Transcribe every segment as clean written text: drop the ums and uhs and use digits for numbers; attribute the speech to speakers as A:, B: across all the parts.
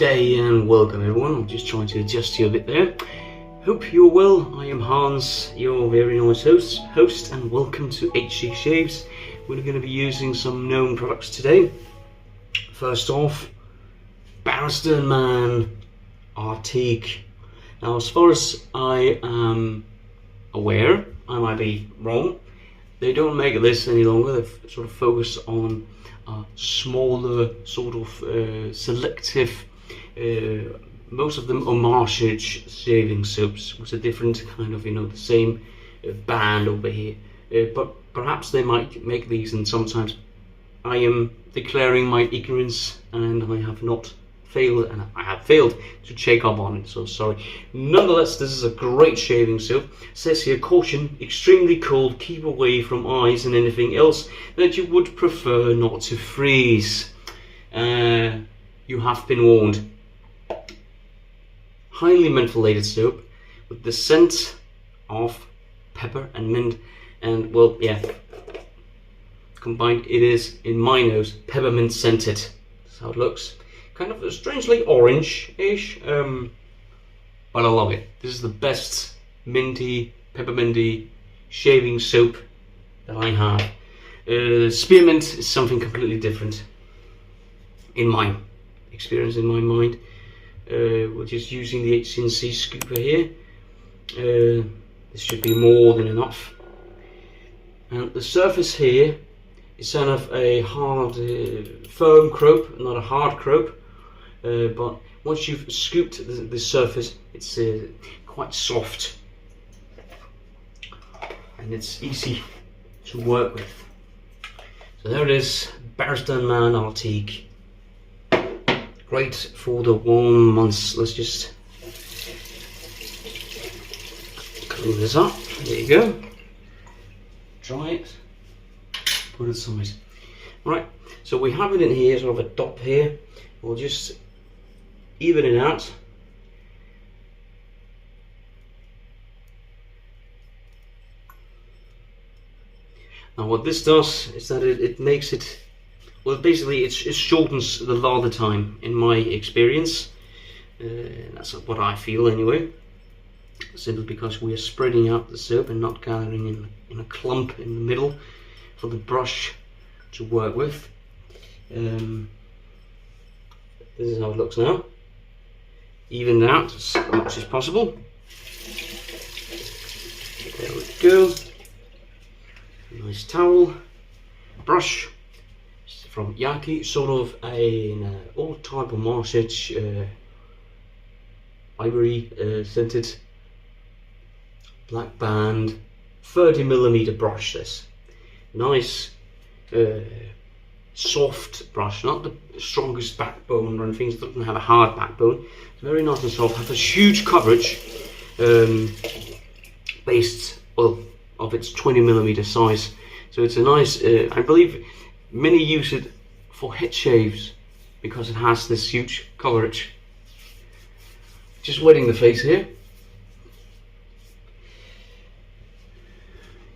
A: day and welcome everyone. I'm just trying to adjust you a bit there. Hope you're well. I am Hans, your very nice host, and welcome to HC Shaves. We're going to be using some known products today. First off, Baarister and Mann Artique. Now, as far as I am aware, I might be wrong, they don't make this any longer. They've sort of focused on smaller, sort of selective, most of them homage shaving soaps with a different kind of, the same band over here. But perhaps they might make these, and sometimes I am declaring my ignorance and I have not failed, and I have failed to check up on it, so sorry. Nonetheless, this is a great shaving soap. It says here, caution, extremely cold, keep away from eyes and anything else that you would prefer not to freeze. You have been warned. Highly mentholated soap with the scent of pepper and mint, and well, yeah, combined it is, in my nose, peppermint scented. That's how it looks. Kind of strangely orange-ish, but I love it. This is the best minty, pepperminty shaving soap that I have. Spearmint is something completely different in my experience, in my mind. We're just using the HCNC scooper here. This should be more than enough. And the surface here is kind of a hard, firm crope, not a hard crope. But once you've scooped the surface, it's quite soft and it's easy to work with. So there it is, Baarister and Mann Artique. Great for the warm months. Let's just clean this up. There you go. Dry it. Put it aside. Right, so we have it in here, sort of a dot here. We'll just even it out. Now what this does is that it makes it, well, basically it shortens the lather time, in my experience. That's what I feel anyway. Simply because we are spreading out the soap and not gathering in a clump in the middle for the brush to work with. This is how it looks now. Evened out as much as possible. There we go. Nice towel, brush from Yaqi, sort of an old type of massage, ivory scented, black band, 30mm brush. This nice soft brush, not the strongest backbone or anything. It doesn't have a hard backbone. It's very nice and soft. Has a huge coverage, based of its 20mm size. So it's a nice. I believe many use it for head shaves because it has this huge coverage. Just wetting the face here,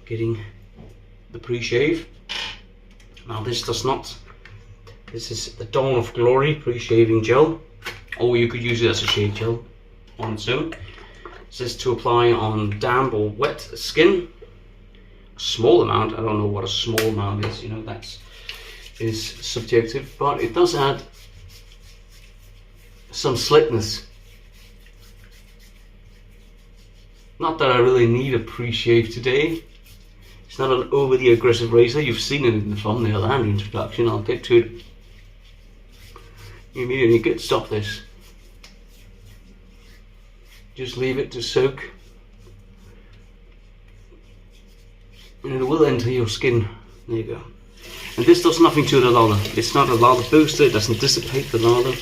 A: getting the pre-shave. Now this does not, this is the Dawn of Glory pre-shaving gel, or you could use it as a shave gel on its own. It says to apply on damp or wet skin. A small amount, I don't know what a small amount is, that is subjective, but it does add some slickness. Not that I really need a pre-shave today. It's not an overly aggressive razor. You've seen it in the thumbnail and the introduction. I'll get to it immediately. Good, stop this. Just leave it to soak, and it will enter your skin. There you go. And this does nothing to the lather. It's not a lather booster. It doesn't dissipate the lather.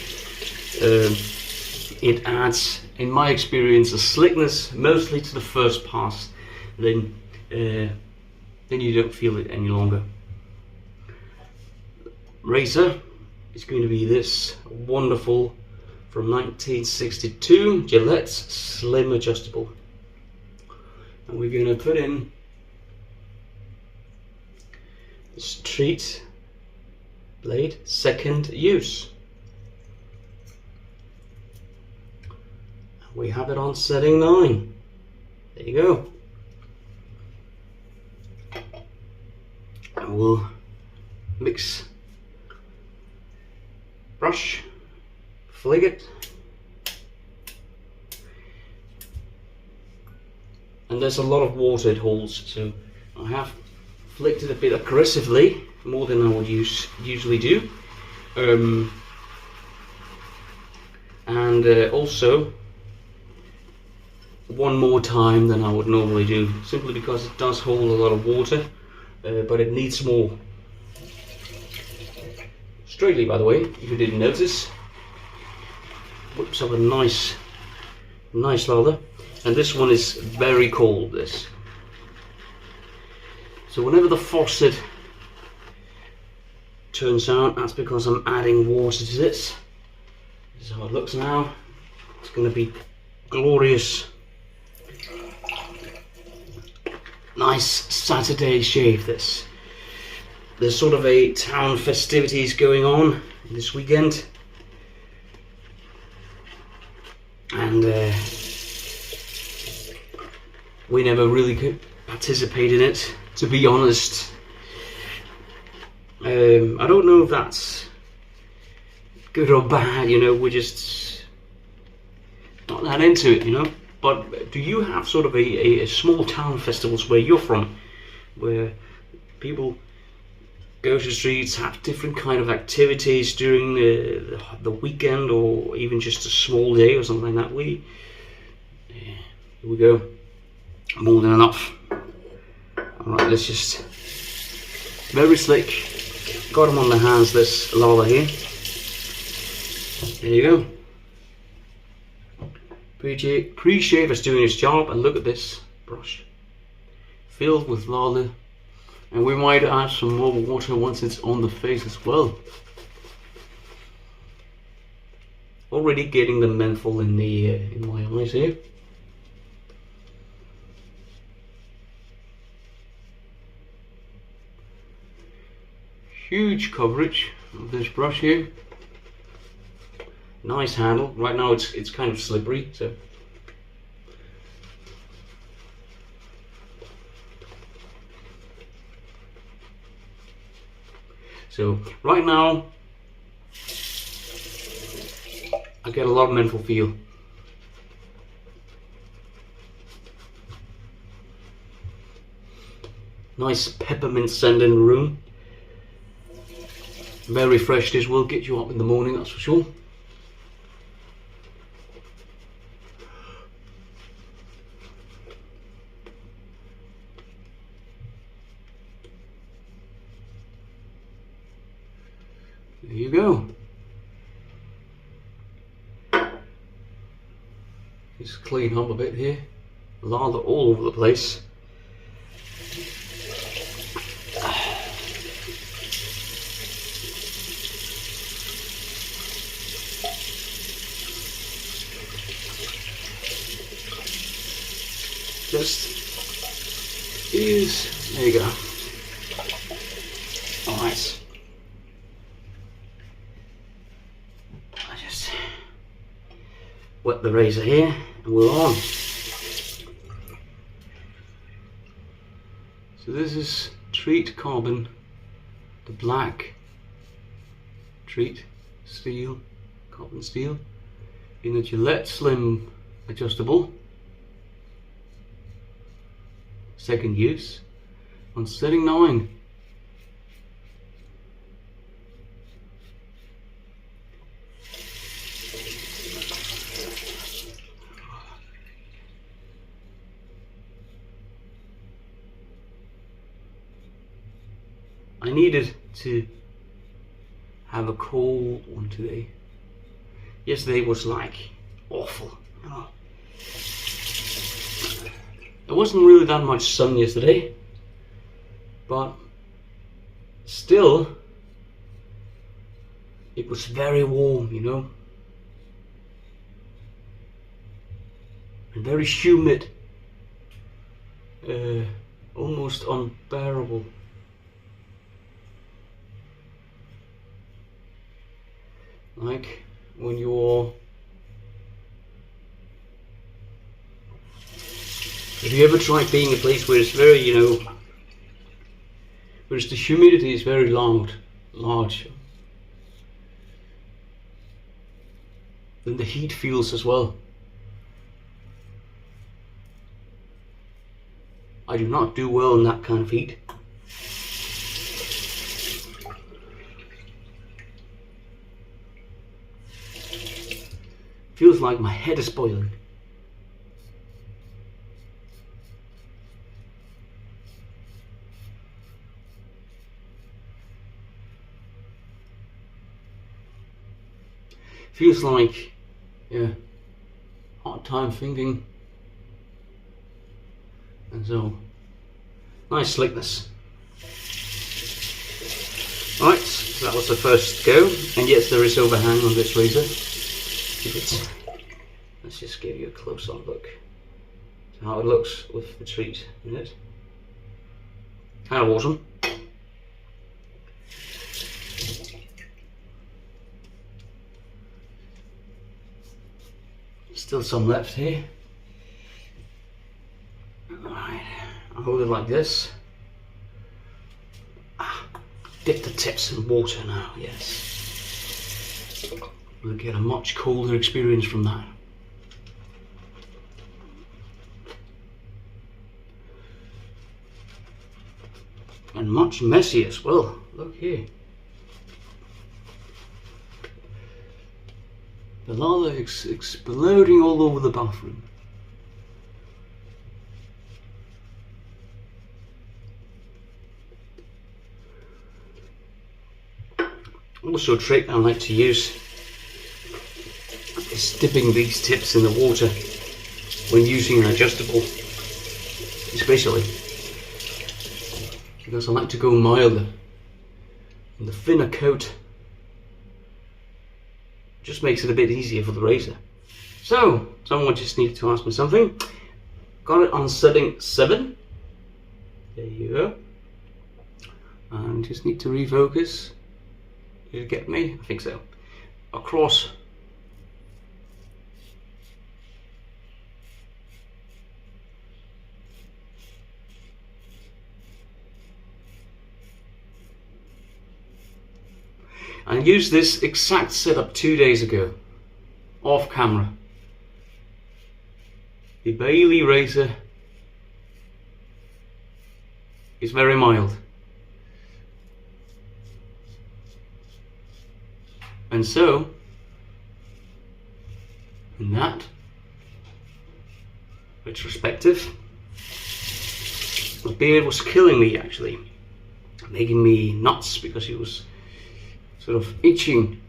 A: It adds, in my experience, a slickness mostly to the first pass. Then you don't feel it any longer. Razor is going to be this wonderful, from 1962, Gillette Slim Adjustable. And we're going to put in this treat blade, second use. we have it on setting 9. There you go. And we'll mix, brush, flick it, and there's a lot of water it holds, so I have flicked it a bit aggressively, more than I would usually do, and also one more time than I would normally do, simply because it does hold a lot of water, but it needs more. Straightly, by the way, if you didn't notice, whips up a nice lather, and this one is very cold, this. So whenever the faucet turns on, that's because I'm adding water to this. This is how it looks now. It's going to be glorious. Nice Saturday shave, this. There's sort of a town festivities going on this weekend, and we never really could participate in it, to be honest. I don't know if that's good or bad, you know, we're just not that into it, you know. But do you have sort of a small town festivals where you're from, where people go to the streets, have different kind of activities during the weekend, or even just a small day or something like that? Here we go, more than enough. Alright, let's just, very slick, got them on the hands, this lather here. There you go. Pre-shave is doing its job, and look at this brush, filled with lather, and we might add some more water once it's on the face as well. Already getting the menthol in the in my eyes here. Huge coverage of this brush here. Nice handle. Right now it's kind of slippery, so right now I get a lot of menthol feel. Nice peppermint scent in the room. Very fresh. This will get you up in the morning, that's for sure. There you go. Just clean up a bit here. Lather all over the place. Just use, there you go. Alright. I just wet the razor here and we're on. So this is Treet Carbon, the black Treet steel, carbon steel, in a Gillette Slim adjustable. Second use on setting 9. I needed to have a cold one today. Yesterday was like awful, you know. There wasn't really that much sun yesterday, but still it was very warm, you know, and very humid, almost unbearable. Like when you're If you ever try being a place where it's very, you know, where the humidity is very large, then the heat feels as well. I do not do well in that kind of heat. Feels like my head is boiling. Feels like, yeah, hard time thinking. And so, nice slickness. Alright, so that was the first go. And yes, there is overhang on this razor. Let's just give you a close-up look at how it looks with the treat in it. Kind of awesome. Still some left here. Alright, I'll hold it like this. Dip the tips in water now, yes. We'll get a much colder experience from that. And much messy as well. Look here. The lather exploding all over the bathroom. Also, a trick I like to use is dipping these tips in the water when using an adjustable, especially because I like to go milder, and the thinner coat just makes it a bit easier for the razor. So, someone just needed to ask me something. Got it on setting 7. There you go. And just need to refocus. Did you get me? I think so. Across. I used this exact setup 2 days ago, off camera. The Bailey razor is very mild. And so, in that retrospective, my beard was killing me actually, making me nuts because it was sort of itching.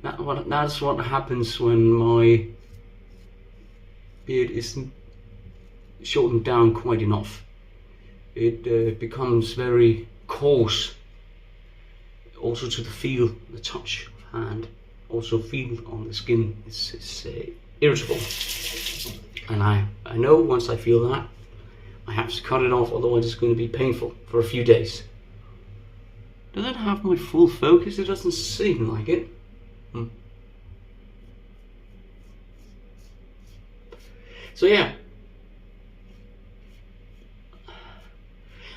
A: That's what happens when my beard isn't shortened down quite enough. It becomes very coarse. Also to the feel, the touch of hand, also feel on the skin, it's irritable. And I know once I feel that, I have to cut it off, otherwise it's going to be painful for a few days. Does that have my full focus? It doesn't seem like it. So yeah,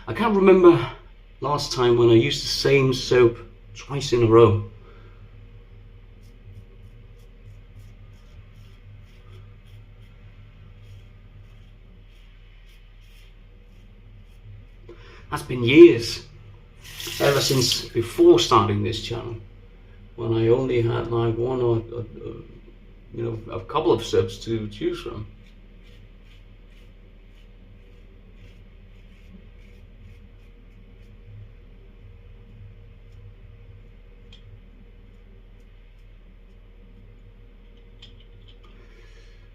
A: I can't remember last time when I used the same soap twice in a row. That's been years, ever since before starting this channel, when I only had like one or a couple of soaps to choose from.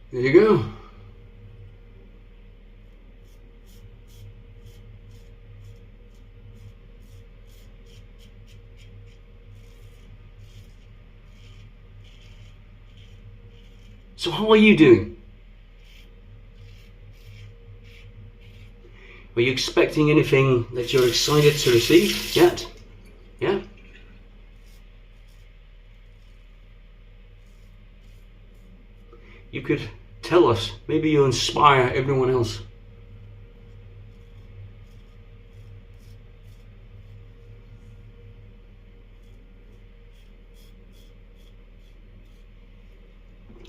A: There you go. So how are you doing? Are you expecting anything that you're excited to receive yet? Yeah? You could Tell us, maybe you'll inspire everyone else.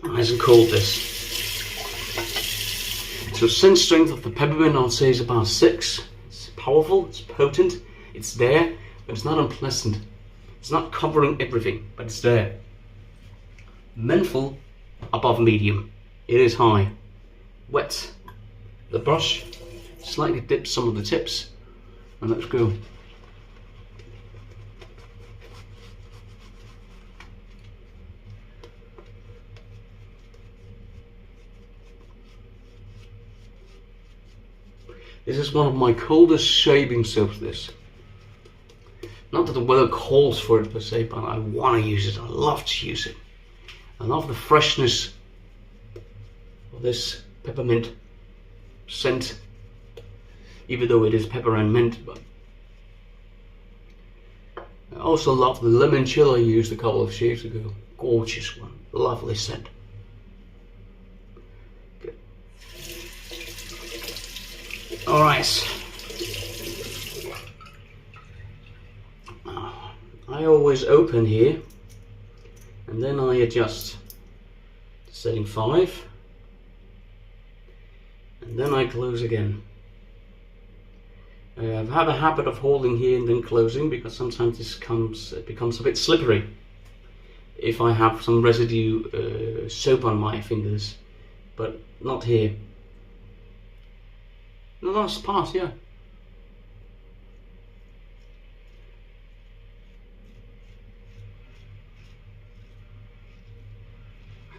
A: Nice and cold this. So scent strength of the peppermint I'll say is about 6. It's powerful, it's potent, it's there, but it's not unpleasant. It's not covering everything, but it's there. Menthol above medium. It is high. Wet the brush, slightly dip some of the tips, and let's go. This is one of my coldest shaving soaps, this. Not that the weather calls for it per se, but I want to use it. I love to use it. I love the freshness of this peppermint scent, even though it is pepper and mint. But I also love the lemon chill I used a couple of shaves ago. Gorgeous one, lovely scent. Good. All right. I always open here, and then I adjust to setting 5, and then I close again. I have a habit of holding here and then closing, because sometimes it becomes a bit slippery if I have some residue soap on my fingers, but not here. The last part, yeah.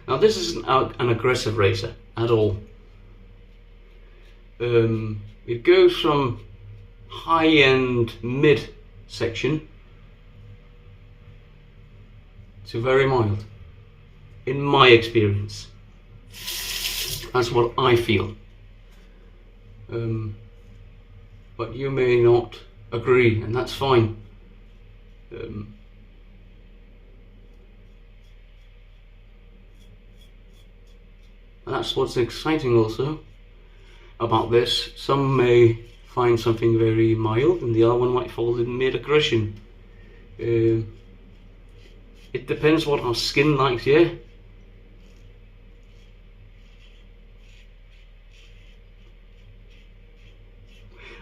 A: Now this isn't an aggressive razor at all. It goes from high-end mid section to very mild, in my experience. That's what I feel. But you may not agree, and that's fine. That's what's exciting also about this. Some may find something very mild, and the other one might fall in mid-aggression. It depends what our skin likes, yeah?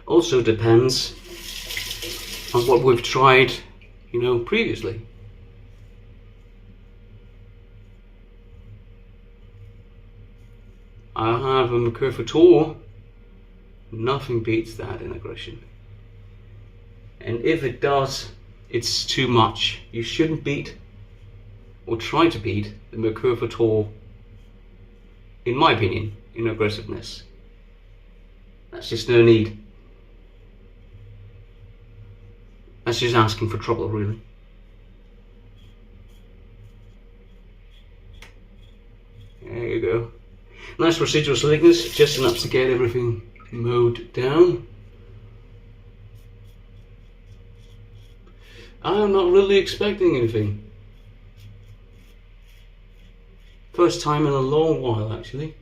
A: Also depends on what we've tried, you know, previously. I have a myrsol. Nothing beats that in aggression. And if it does, it's too much. You shouldn't beat, or try to beat, the myrsol, in my opinion, in aggressiveness. That's just no need. That's just asking for trouble, really. There you go. Nice residual slickness, just enough to get everything mowed down. I'm not really expecting anything. First time in a long while, actually.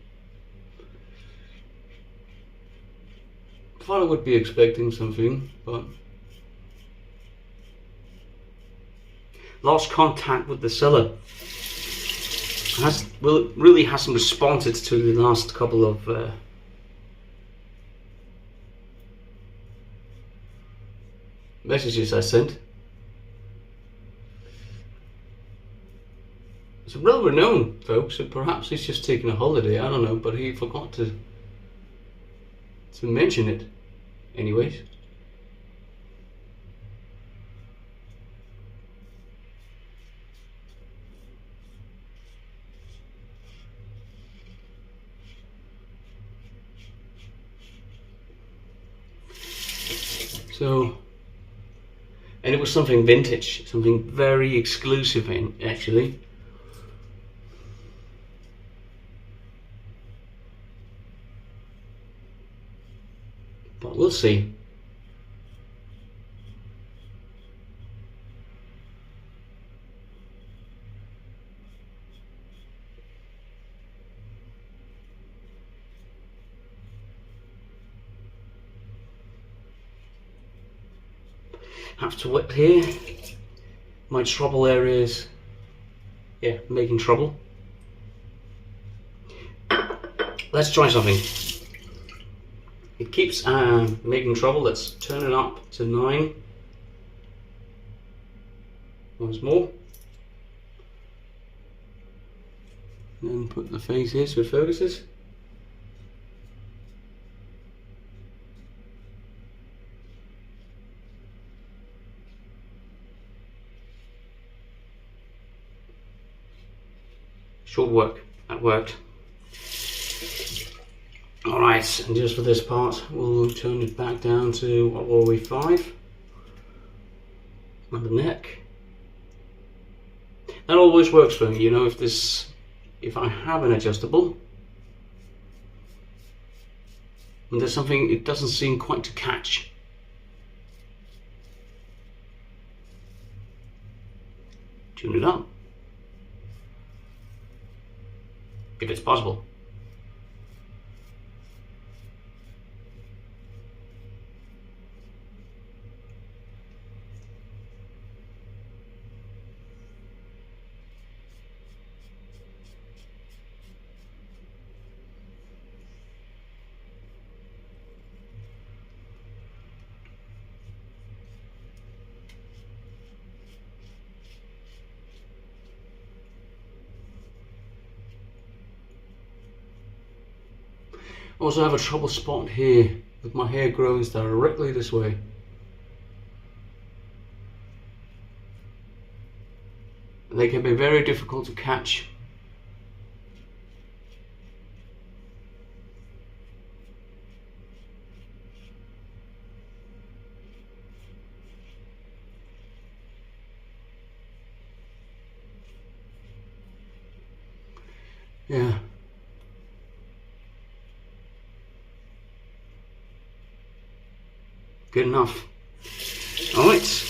A: Thought I would be expecting something, but lost contact with the seller. Really hasn't responded to the last couple of messages I sent. It's well renowned, folks, so perhaps he's just taking a holiday, I don't know, but he forgot to mention it anyways. So, and it was something vintage, something very exclusive actually. But we'll see. have to wet here. My trouble area is, yeah, making trouble. Let's try something. It keeps making trouble. Let's turn it up to 9. Once more. And put the face here so it focuses. Should work. That worked. Alright, and just for this part, we'll turn it back down to, what were we, 5? On the neck. That always works for me, you know, if I have an adjustable, and there's something it doesn't seem quite to catch. Tune it up. If it's possible. I also have a trouble spot here with my hair grows directly this way. And they can be very difficult to catch. Yeah. Good enough. Alright.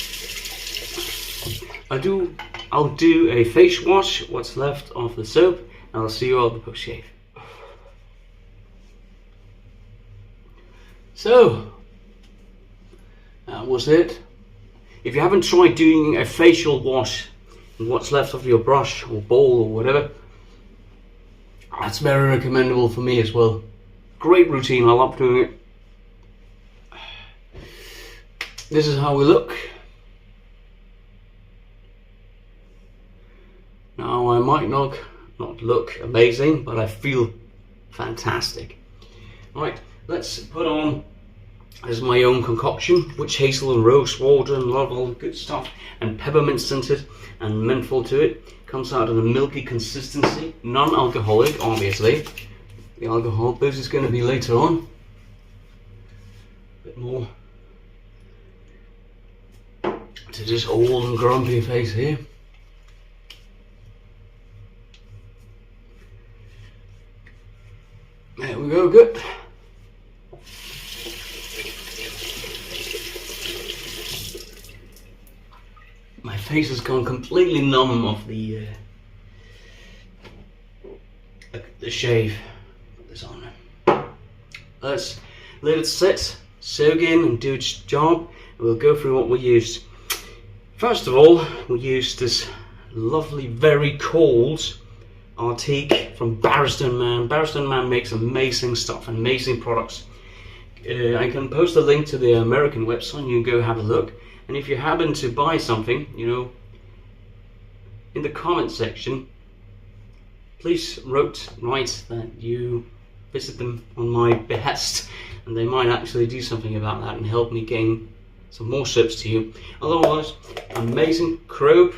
A: I'll do a face wash, what's left of the soap, and I'll see you all at the post shave. So that was it. If you haven't tried doing a facial wash in what's left of your brush or bowl or whatever, that's very recommendable for me as well. Great routine, I love doing it. This is how we look. Now I might not look amazing, but I feel fantastic. Right, let's put on, this is my own concoction, witch hazel and rose water and a lot of all good stuff, and peppermint scented and menthol to it. Comes out in a milky consistency, non-alcoholic obviously. The alcohol boost is going to be later on. A bit more to this old and grumpy face here. There we go, good. My face has gone completely numb of the shave. Put this on. Let's let it sit, soak in and do its job. We'll go through what we used. First of all, we used this lovely, very cold Artique from Baarister Man. Baarister Man makes amazing stuff, amazing products. I can post a link to the American website, you can go have a look. And if you happen to buy something, you know, in the comment section, please write that you visit them on my behest, and they might actually do something about that and help me gain some more soaps to you. Otherwise, amazing rope,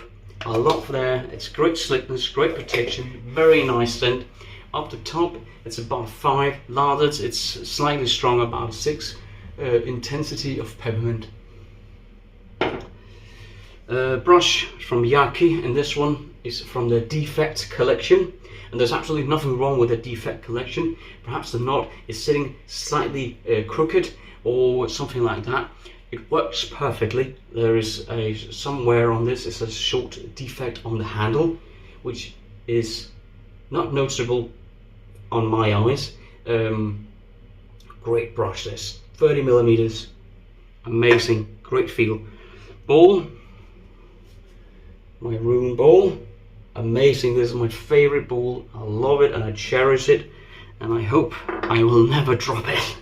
A: a lot there. It's great slickness, great protection, very nice scent. Up the top, it's about 5 lathered. It's slightly strong, about 6 intensity of peppermint. Brush from Yaqi, and this one is from the Defect collection. And there's absolutely nothing wrong with the Defect collection. Perhaps the knot is sitting slightly crooked or something like that. It works perfectly. There is somewhere on this, it's a short defect on the handle, which is not noticeable on my eyes. Great brush, this 30 millimeters, amazing, great feel. ball, my Rune ball. Amazing, this is my favorite ball. I love it and I cherish it, and I hope I will never drop it.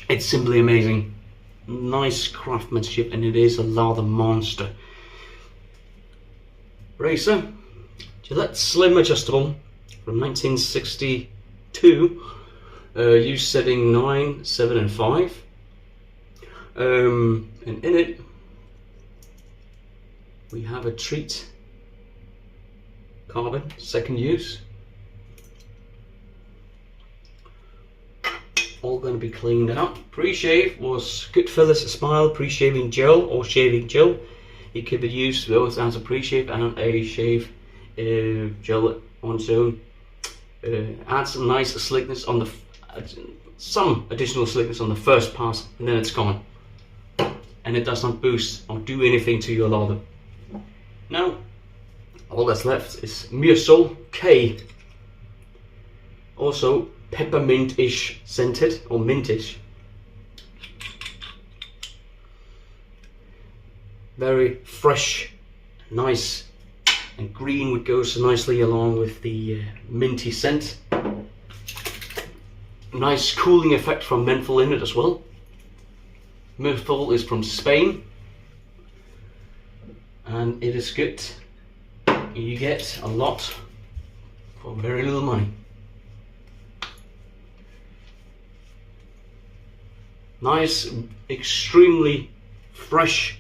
A: It's simply amazing. Nice craftsmanship, and it is a leather monster. Razor, Gillette Slim Adjustable from 1962. Use setting 9, 7 and 5. And in it we have a treat carbon, second use. All going to be cleaned out. Pre-shave was Goodfellas Smile pre-shaving gel or shaving gel. It can be used both as a pre-shave and a shave gel on its own. Adds a nice slickness on the some additional slickness on the first pass, and then it's gone, and it does not boost or do anything to your lather. Now all that's left is myrsol K, also peppermint-ish scented or mintish. Very fresh, nice, and green, which goes nicely along with the minty scent. Nice cooling effect from menthol in it as well. Menthol is from Spain, and it is good. You get a lot for very little money. Nice, extremely fresh,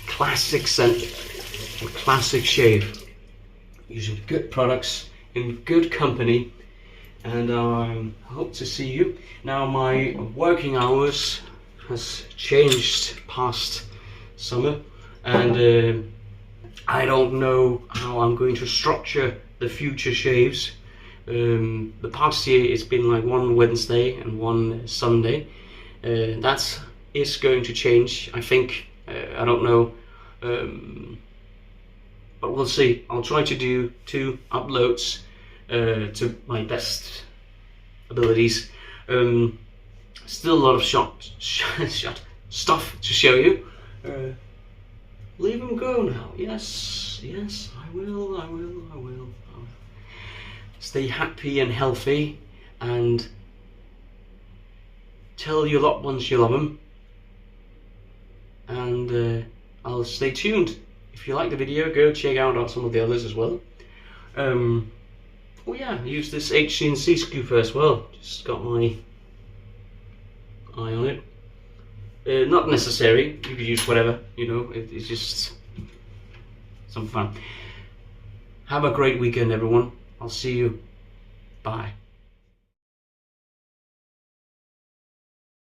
A: classic scent and classic shave. Using good products in good company, and I hope to see you. Now my working hours has changed past summer, and I don't know how I'm going to structure the future shaves. The past year it's been like one Wednesday and one Sunday. That is going to change, I think. I don't know, but we'll see. I'll try to do 2 uploads to my best abilities. Still a lot of stuff to show you. Leave them go now. Yes, yes, I will. Stay happy and healthy, and tell your loved ones you love them. And I'll stay tuned. If you like the video, go check out some of the others as well. Oh yeah, use this HCNC scooper as well. Just got my eye on it. Not necessary, you could use whatever, you know, it's just some fun. Have a great weekend everyone. I'll see you. Bye.